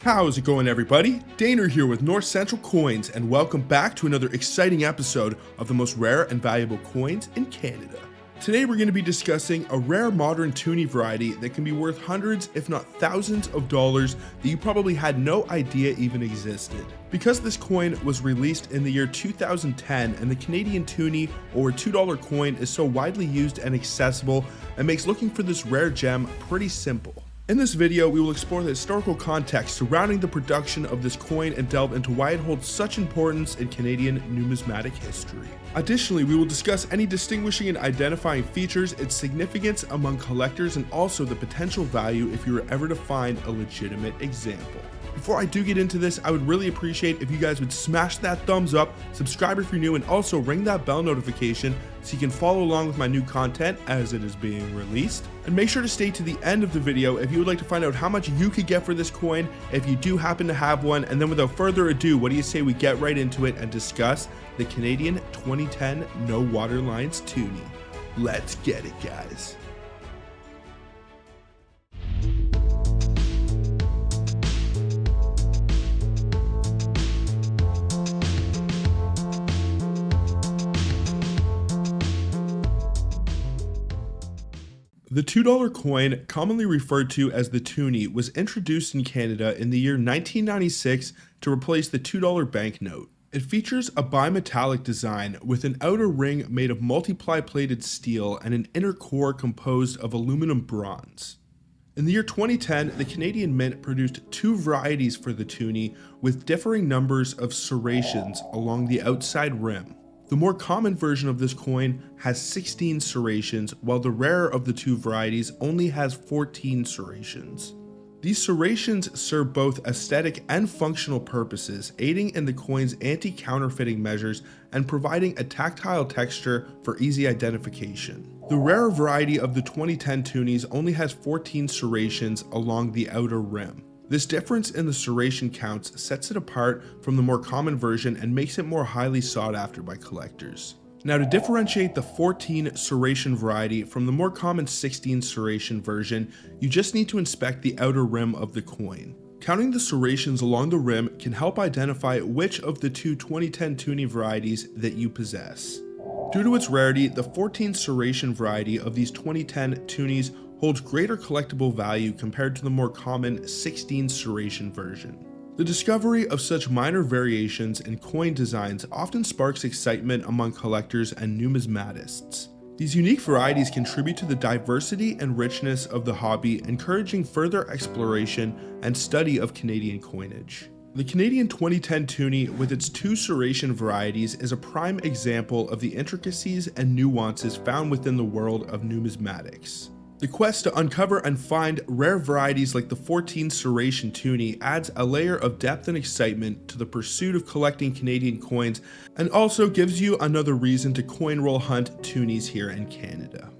How's it going, everybody? Daner here with North Central Coins, and welcome back to another exciting episode of the most rare and valuable coins in Canada. Today we're going to be discussing a rare modern Toonie variety that can be worth hundreds if not thousands of dollars that you probably had no idea even existed. Because this coin was released in the year 2010 and the Canadian Toonie or $2 coin is so widely used and accessible, it makes looking for this rare gem pretty simple. In this video, we will explore the historical context surrounding the production of this coin and delve into why it holds such importance in Canadian numismatic history. Additionally, we will discuss any distinguishing and identifying features, its significance among collectors, and also the potential value if you were ever to find a legitimate example. Before I do get into this, I would really appreciate if you guys would smash that thumbs up, subscribe if you're new, and also ring that bell notification so you can follow along with my new content as it is being released. And make sure to stay to the end of the video if you would like to find out how much you could get for this coin if you do happen to have one. And then without further ado, what do you say we get right into it and discuss the Canadian 2010 No Waterlines Toonie? Let's get it, guys. The $2 coin, commonly referred to as the Toonie, was introduced in Canada in the year 1996 to replace the $2 banknote. It features a bimetallic design with an outer ring made of multiply plated steel and an inner core composed of aluminum bronze. In the year 2010, the Canadian Mint produced two varieties for the Toonie with differing numbers of serrations along the outside rim. The more common version of this coin has 16 serrations, while the rarer of the two varieties only has 14 serrations. These serrations serve both aesthetic and functional purposes, aiding in the coin's anti-counterfeiting measures and providing a tactile texture for easy identification. The rarer variety of the 2010 Toonies only has 14 serrations along the outer rim. This difference in the serration counts sets it apart from the more common version and makes it more highly sought after by collectors. Now, to differentiate the 14 serration variety from the more common 16 serration version, you just need to inspect the outer rim of the coin. Counting the serrations along the rim can help identify which of the two 2010 Toonie varieties that you possess. Due to its rarity, the 14 serration variety of these 2010 Toonies holds greater collectible value compared to the more common 16 serration version. The discovery of such minor variations in coin designs often sparks excitement among collectors and numismatists. These unique varieties contribute to the diversity and richness of the hobby, encouraging further exploration and study of Canadian coinage. The Canadian 2010 Toonie, with its two serration varieties, is a prime example of the intricacies and nuances found within the world of numismatics. The quest to uncover and find rare varieties like the 14 serration Toonie adds a layer of depth and excitement to the pursuit of collecting Canadian coins, and also gives you another reason to coin roll hunt Toonies here in Canada.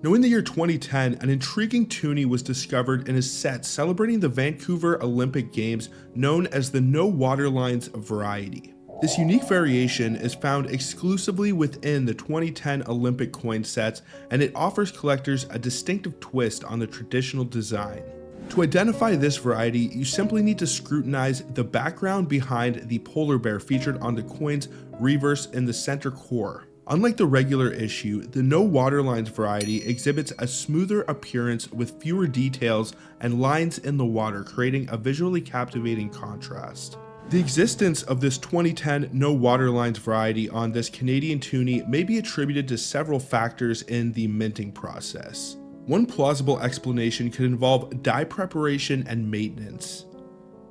Now, in the year 2010, an intriguing Toonie was discovered in a set celebrating the Vancouver Olympic Games known as the No Waterlines variety. This unique variation is found exclusively within the 2010 Olympic coin sets, and it offers collectors a distinctive twist on the traditional design. To identify this variety, you simply need to scrutinize the background behind the polar bear featured on the coin's reverse in the center core. Unlike the regular issue, the No Waterlines variety exhibits a smoother appearance with fewer details and lines in the water, creating a visually captivating contrast. The existence of this 2010 No Waterlines variety on this Canadian Toonie may be attributed to several factors in the minting process. One plausible explanation could involve dye preparation and maintenance.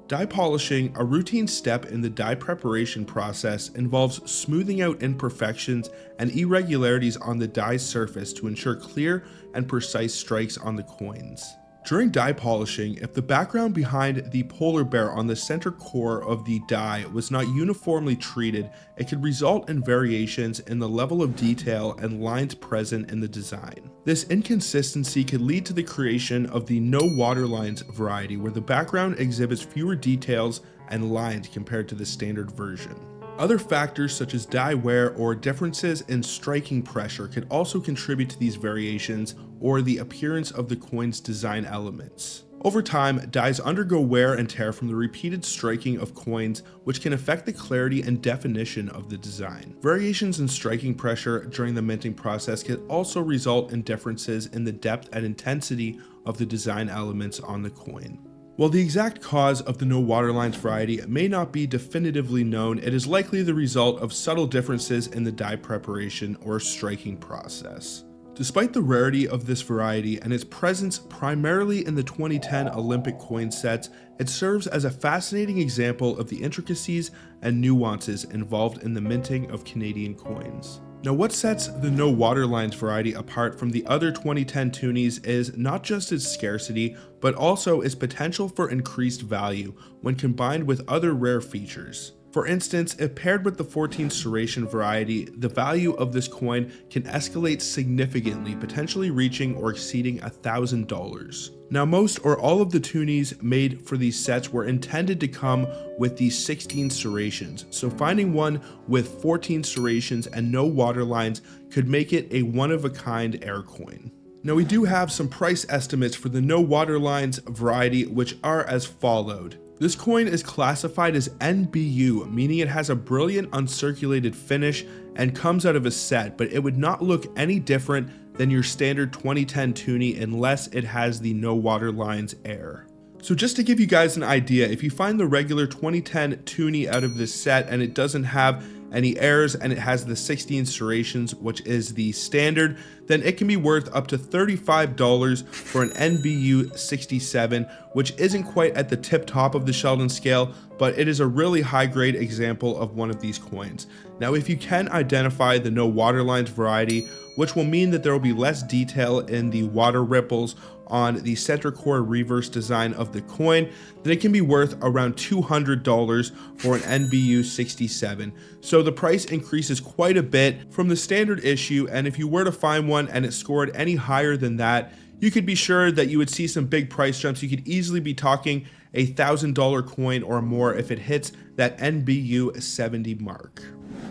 Dye polishing, a routine step in the dye preparation process, involves smoothing out imperfections and irregularities on the dye's surface to ensure clear and precise strikes on the coins. During dye polishing, if the background behind the polar bear on the center core of the dye was not uniformly treated, it could result in variations in the level of detail and lines present in the design. This inconsistency could lead to the creation of the No Waterlines variety, where the background exhibits fewer details and lines compared to the standard version. Other factors such as dye wear or differences in striking pressure could also contribute to these variations or the appearance of the coin's design elements. Over time, dies undergo wear and tear from the repeated striking of coins, which can affect the clarity and definition of the design. Variations in striking pressure during the minting process can also result in differences in the depth and intensity of the design elements on the coin. While the exact cause of the no waterlines variety may not be definitively known, it is likely the result of subtle differences in the die preparation or striking process. Despite the rarity of this variety and its presence primarily in the 2010 Olympic coin sets, it serves as a fascinating example of the intricacies and nuances involved in the minting of Canadian coins. Now, what sets the no waterlines variety apart from the other 2010 Toonies is not just its scarcity, but also its potential for increased value when combined with other rare features. For instance, if paired with the 14 serration variety, the value of this coin can escalate significantly, potentially reaching or exceeding $1,000. Now, most or all of the Toonies made for these sets were intended to come with these 16 serrations, so finding one with 14 serrations and no waterlines could make it a one-of-a-kind air coin. Now, we do have some price estimates for the no waterlines variety, which are as followed. This coin is classified as NBU, meaning it has a brilliant uncirculated finish and comes out of a set, but it would not look any different than your standard 2010 Toonie unless it has the no waterlines air. So just to give you guys an idea, if you find the regular 2010 Toonie out of this set and it doesn't have any airs and it has the 16 serrations, which is the standard, then it can be worth up to $35 for an NBU 67, which isn't quite at the tip top of the Sheldon scale, but it is a really high grade example of one of these coins. Now, if you can identify the no waterlines variety, which will mean that there will be less detail in the water ripples on the center core reverse design of the coin, then it can be worth around $200 for an NBU 67. So the price increases quite a bit from the standard issue, and if you were to find one and it scored any higher than that, you could be sure that you would see some big price jumps. You could easily be talking a $1,000 coin or more if it hits that NBU 70 mark.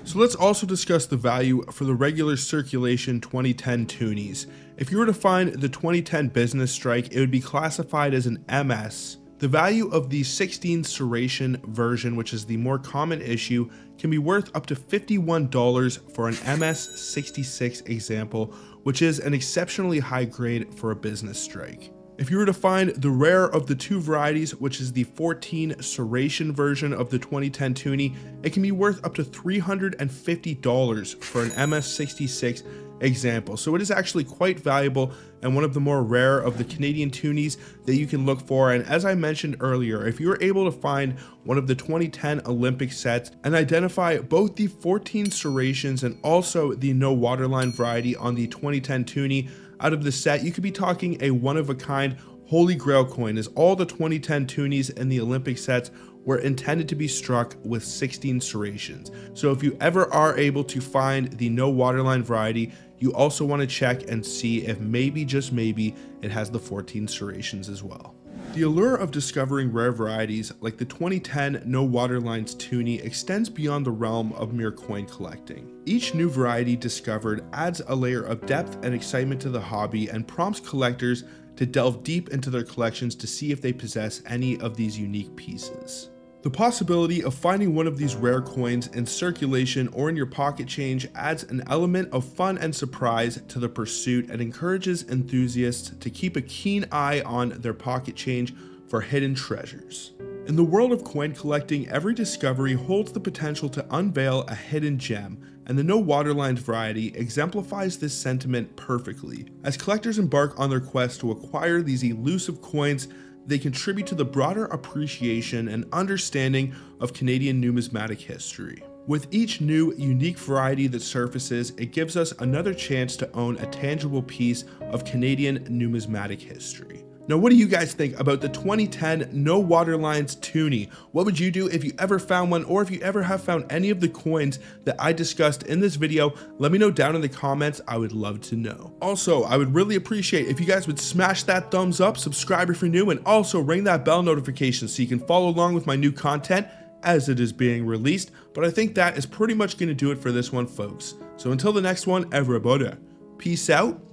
So let's also discuss the value for the regular circulation 2010 Toonies. If you were to find the 2010 business strike, it would be classified as an MS. The value of the 16 serration version, which is the more common issue, can be worth up to $51 for an MS 66 example, which is an exceptionally high grade for a business strike. If you were to find the rare of the two varieties, which is the 14 serration version of the 2010 Toonie, it can be worth up to $350 for an MS66 example. So it is actually quite valuable and one of the more rare of the Canadian Toonies that you can look for. And as I mentioned earlier, if you were able to find one of the 2010 Olympic sets and identify both the 14 serrations and also the no waterline variety on the 2010 Toonie out of the set, you could be talking a one-of-a-kind holy grail coin, as all the 2010 Toonies in the Olympic sets were intended to be struck with 16 serrations. So if you ever are able to find the no waterline variety, you also want to check and see if maybe, just maybe, it has the 14 serrations as well. The allure of discovering rare varieties like the 2010 No Waterlines Toonie extends beyond the realm of mere coin collecting. Each new variety discovered adds a layer of depth and excitement to the hobby and prompts collectors to delve deep into their collections to see if they possess any of these unique pieces. The possibility of finding one of these rare coins in circulation or in your pocket change adds an element of fun and surprise to the pursuit and encourages enthusiasts to keep a keen eye on their pocket change for hidden treasures. In the world of coin collecting, every discovery holds the potential to unveil a hidden gem, and the no waterlines variety exemplifies this sentiment perfectly. As collectors embark on their quest to acquire these elusive coins, they contribute to the broader appreciation and understanding of Canadian numismatic history. With each new, unique variety that surfaces, it gives us another chance to own a tangible piece of Canadian numismatic history. Now, what do you guys think about the 2010 No Waterlines Toonie? What would you do if you ever found one, or if you ever have found any of the coins that I discussed in this video? Let me know down in the comments. I would love to know. Also, I would really appreciate if you guys would smash that thumbs up, subscribe if you're new, and also ring that bell notification so you can follow along with my new content as it is being released. But I think that is pretty much going to do it for this one, folks. So until the next one, everybody, peace out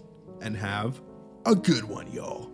and have a good one, y'all.